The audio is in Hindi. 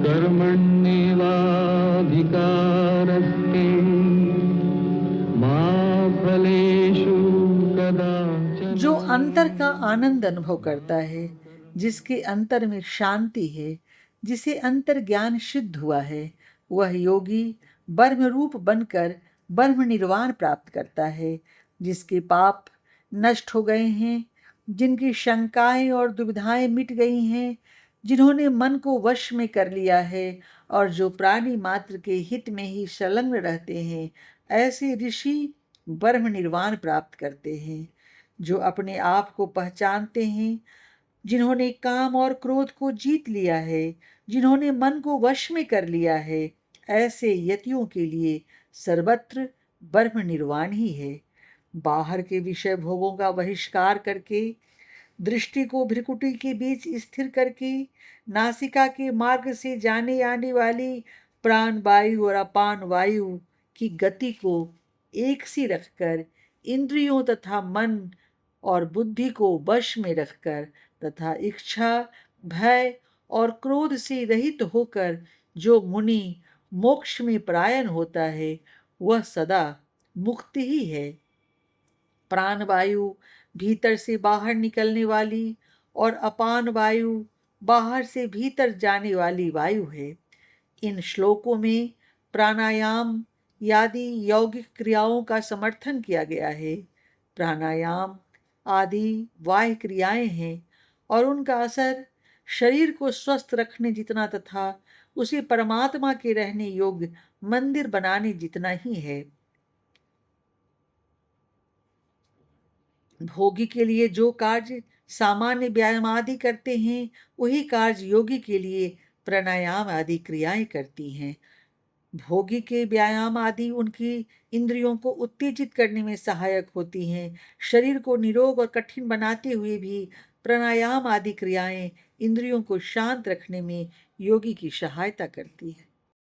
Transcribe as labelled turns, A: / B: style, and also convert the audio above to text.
A: कर्मण्येवाधिकारस्ते मा फलेषु
B: जो
A: कदाचन।
B: अंतर का आनंद अनुभव करता है, जिसके अंतर में शांति है, जिसे अंतर ज्ञान सिद्ध हुआ है, वह योगी ब्रह्म रूप बनकर ब्रह्म निर्वाण प्राप्त करता है। जिसके पाप नष्ट हो गए हैं, जिनकी शंकाएं और दुविधाएं मिट गई हैं, जिन्होंने मन को वश में कर लिया है और जो प्राणी मात्र के हित में ही संलग्न रहते हैं, ऐसे ऋषि ब्रह्म निर्वाण प्राप्त करते हैं। जो अपने आप को पहचानते हैं, जिन्होंने काम और क्रोध को जीत लिया है, जिन्होंने मन को वश में कर लिया है, ऐसे यतियों के लिए सर्वत्र ब्रह्म निर्वाण ही है। बाहर के विषय भोगों का बहिष्कार करके, दृष्टि को भ्रिकुटी के बीच स्थिर करके, नासिका के मार्ग से जाने आने वाली प्राण वायु और अपान वायु की गति को एक सी रखकर, इंद्रियों तथा मन और बुद्धि को वश में रखकर तथा इच्छा, भय और क्रोध से रहित होकर जो मुनि मोक्ष में परायण होता है, वह सदा मुक्त ही है। प्राण वायु भीतर से बाहर निकलने वाली और अपान वायु बाहर से भीतर जाने वाली वायु है। इन श्लोकों में प्राणायाम आदि यौगिक क्रियाओं का समर्थन किया गया है। प्राणायाम आदि बाह्य क्रियाएं हैं और उनका असर शरीर को स्वस्थ रखने जितना तथा उसे परमात्मा के रहने योग्य मंदिर बनाने जितना ही है। भोगी के लिए जो कार्य सामान्य व्यायाम आदि करते हैं, वही कार्य योगी के लिए प्राणायाम आदि क्रियाएं करती हैं। भोगी के व्यायाम आदि उनकी इंद्रियों को उत्तेजित करने में सहायक होती हैं। शरीर को निरोग और कठिन बनाते हुए भी प्राणायाम आदि क्रियाएं इंद्रियों को शांत रखने में योगी की सहायता करती है।